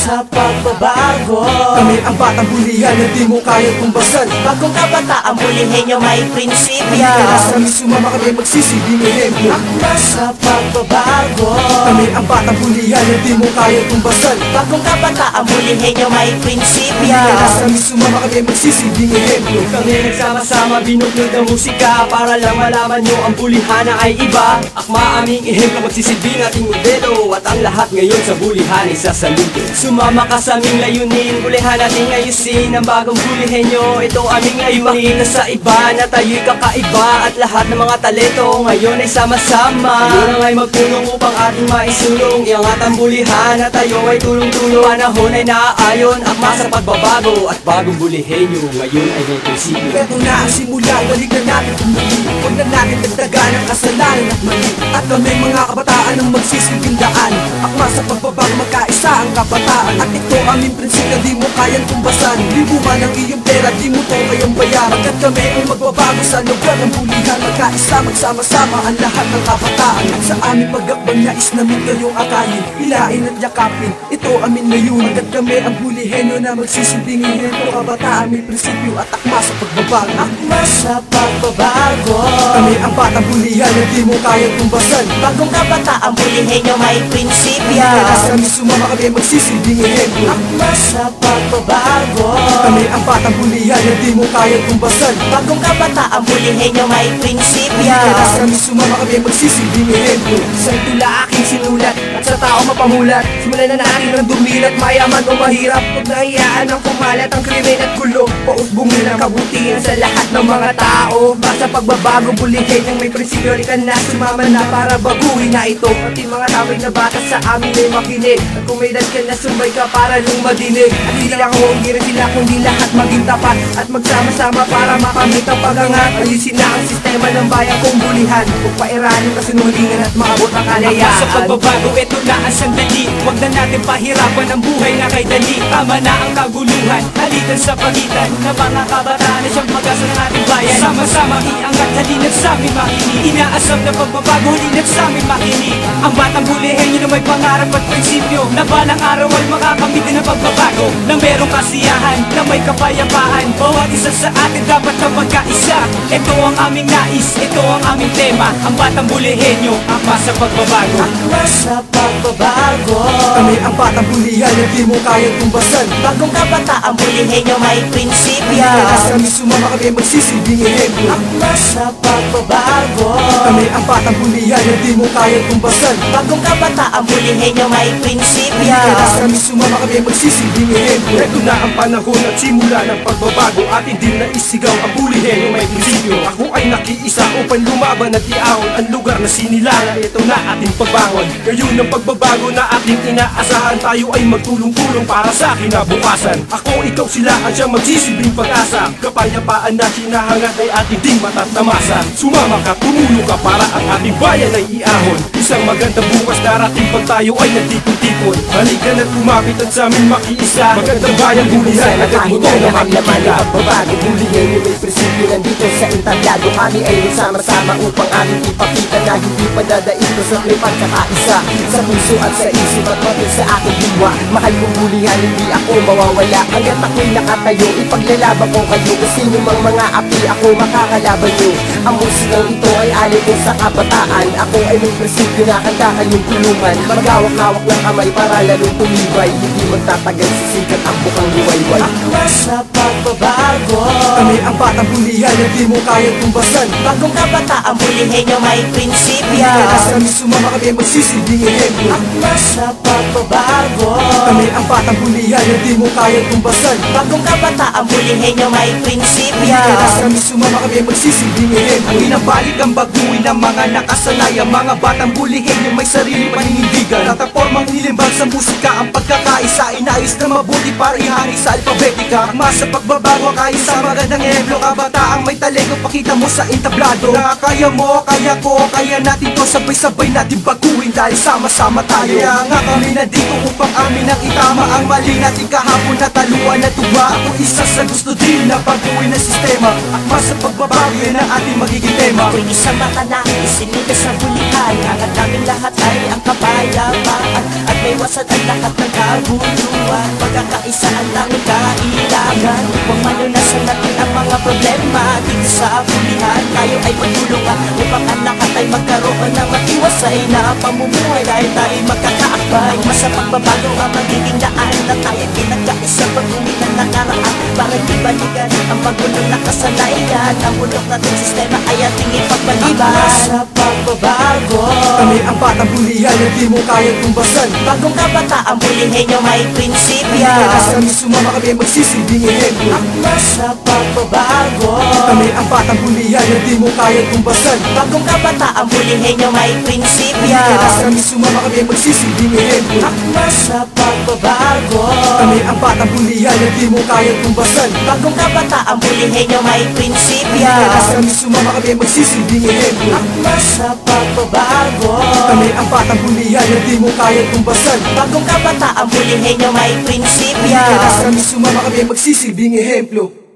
sa pagbabago. Kami ang batang bulihan na di mo kaya tumbasan. Bagong kabataan, bulihin nyo may prinsipyo. Kaya sa amin sumama kami magsisilbing ehemplo. Akma sa pagbabago. Kami ang batang bulihan na di mo kaya tumbasan. Bagong kabataan, bulihin nyo may prinsipyo. Kaya sa amin sumama kami magsisilbing ehemplo. Kami nagsama-sama binuklod ng musika para lang malaman nyo ang bulihana ay iba. Akma aming ehemplo, magsisilbing ating modelo. At ang lahat ngayon sa bulihan ay sasaludo. Sumama ka sa aming layunin, bulihan nating ayusin ang bagong bulihenyo. Ito aming layunin na sa iba na tayo'y kakaiba. At lahat ng mga talento ngayon ay sama-sama. Yun ay magpulong upang ating maisulong. Iangat ang bulihan na tayo ay tulong-tulong. Panahon ay naaayon, akma sa pagbabago. At bagong bulihenyo ngayon ay may prinsipyo. Ito na ang simula, balik na natin tumuli. Huwag na natin dagdagan ang kasalanan at mali. At kami mga kabataan ang magsisilbing daan. Akma sa pagbabago, magkaisa ang kabataan. At ito aming prinsipyo, di mo kayang tumbasan. Libo man ang iyong pera, di mo to kayang bayaran. Pagkat kami ang magbabago sa lugar ng bulihan. Magkaisa, magsama-sama ang lahat ng kabataan. At sa aming pag-akbang nais namin kayong akayin, hilain at yakapin, ito amin ngayon. Pagkat kami ang bulihenyo na magsisilbing ehemplo. Kabataan may prinsipyo at akma sa pagbabago. Akma sa pagbabago. Kami ang batang bulihan na di mo kayang tumbasan. Bagong kabataan, bulihin nyo may prinsipyo. Kaya sa amin sumama kami magsisilbing ehemplo. Akma sa pagbabago. Kami ang batang bulihan na di mo kayang tumbasan. Bagong kabataan, bulihin nyo may prinsipyo. Kaya sa amin sumama kami magsisilbing ehemplo. Sa tula aking sinulat at sa tao mapamulat. Simulan na natin ang dumilat, mayaman o mahirap. Huwag nahiyaan ang kumalat ang krimen at gulo. Pausbungin ang kabutihan sa lahat ng mga tao. Basta pagbabago, bulihin ng may prinsipyo. Halika na, sumama na para baguhin na ito. Pati mga tawid na bata sa amin ay makinig. At kung may dad ka na, sumbay ka para lung madinig. At hindi lang ako, hindi rin sila, kundi lahat maging tapat. At magsama-sama para makamit ang pagangat. Ayusin na ang sistema ng bayan kong bulihan. Huwag pairanin, kasunungalingan at maabot ang kalayaan. Sa pagbabago, ito na ang sandali. Huwag na natin pahirapan ang buhay na kay dali. Tama na ang kaguluhan, halitan sa pagitan ng mga kabataan na siyang pag-asa ng ating bayan. Sama-sama iangat, halina't sa amin makinig. Inaasam na pagbabago, halina't sa amin makinig. Ang batang bulihenyo na may pangarap at prinsipyo, na balang araw ay makakamit din ang pagbabago. Na merong kasiyahan, na may kapayapaan. Bawat isa sa atin dapat na magkaisa. Ito ang aming nais, ito ang aming tema. Ang batang bulihenyo, akma sa pagbabago. Akma sa pagbabago. Kami ang batang bulihan na di mo kayang tumbasan. Bagong kabataan, bulihin nyo may prinsipyo. Kaya sa amin sumama kami magsisilbing ehemplo. Akma sa pagbabago. Kami ang batang bulihan na di mo kayang tumbasan. Bagong kabataan, bulihin nyo may prinsipyo. Kaya sa amin sumama kami magsisilbing ehemplo. Ito na ang panahon at simula ng pagbabago. Atin din na isigaw ang bulihenyo may prinsipyo. Ako ay nakiisa upang lumaban at iaon ang lugar na sinilangan. Ito na ating pagbangon. Ngayon ang pagbabago na ating inaasahan. Tayo ay magtulong-tulong para sa kinabukasan. Ako, ikaw, sila ang siyang magsisilbing pag-asa. Kapayapaan na hinahangad ay ating di matatamasa. Sumama ka, tumulong ka para ang ating bayan ay iahon. Isang magandang bukas darating pag tayo ay nagtipon-tipon. Halika na't kumapit at sa amin makiisa. Magandang bayan bulihan, agad mo to na makikita. Pagbabago, bulihenyo may prinsipyo. Nandito sa entablado kami ay nagsama-sama upang aming ipakita na hindi padadaito sa may pagkakaisa. Sa puso at sa isip at pati sa aking diwa. Mahal kong bulihan, hindi ako mawawala. Hanggat ako'y nakatayo, ipaglalaban ko kayo. Kasi yung mga api, ako makakalaban nyo. Ang musikang ito ay alay ko sa kabataan. Ako ay may prinsipyo na kantahan yung kulungan. Maghawak-hawak ng kamay para lalong tumibay. Hindi magtatagal sa sikat ang bukang liwayway. Akma sa pagbabago. Kami ang batang bulihan na di mo kayang tumbasan. Bagong kabataan, bulihin nyo may prinsipyo. Kaya sa amin sumama kami magsisilbing ehemplo. Akma sa pagbabago. Kami ang batang bulihan na di mo kayang tumbasan. Bagong kabataan, bulihin nyo may prinsipyo. Kaya sa amin sumama kami magsisilbing ehemplo. Ang inabalik ang baguhin ng mga nakasanayan. Mga batang bulihin yung may sarili paninindigan. Platapormang nilimbag sa musika ang pagkakaisa. Inayos na mabuti para ihari sa alpabetika. Akma sa pagbabago, kaya sa magandang ehemplo. Kabataang may talento, pakita mo sa entablado. Na kaya mo, kaya ko, kaya natin to. Sabay-sabay natin baguhin dahil sama-sama tayo. Kaya nga kami na dito upang amin ang itama ang mali natin kahapon na taluan na tuwa. Ako isa sa gusto din na baguhin ang sistema. Akma sa pagbabago, yan ang ating magiging tema. Ako'y isang mata na isinita sa bulihan. Ang namin lahat ay ang kapayapaan. At maiwasan ang lahat ng kaguluhan. Pagkakaisa ang tanging kailangan upang malunasan natin ang mga problema. Dito sa pulihan tayo ay magtulungan upang ang lahat ay magkaroon ng matiwasay na pamumuhay. Dahil tayo magkakaakbay sa pagbabago ang magiging daan na tayo pinagkaisa pag-uwi ng nakaraan. Para di balikan ang magulong na kasanayan. Ang bulok natin sistema ay ating ipagpaliban. Sa pagbabago, Kami ang batang bulihan na di mo kayang tumbasan. bagong kabataan bulihin nyo may prinsipya. Kailas kami sumama, kami ang magsisilbing ehemplo. Akma sa pagbabago, Kami ang batang bulihan na di mo kayang tumbasan. bagong kabataan bulihin nyo may prinsipya. Kailas kami sumama, kami ang magsisilbing ehemplo. Akma sa pagbabago, Kami ang batang bulihan na di mo kayang tumbasan. bagong kabataan bulihin nyo may prinsipya. Kailas kami sumama, kami ang magsisilbing ehemplo. Akma sa pagbabago, Kami ang batang bulihan na di mo kayang tumbasan. bagong kabataan bulihin nyo may prinsipya. Kailas kami sumama, kami ang magsisilbing ehemplo.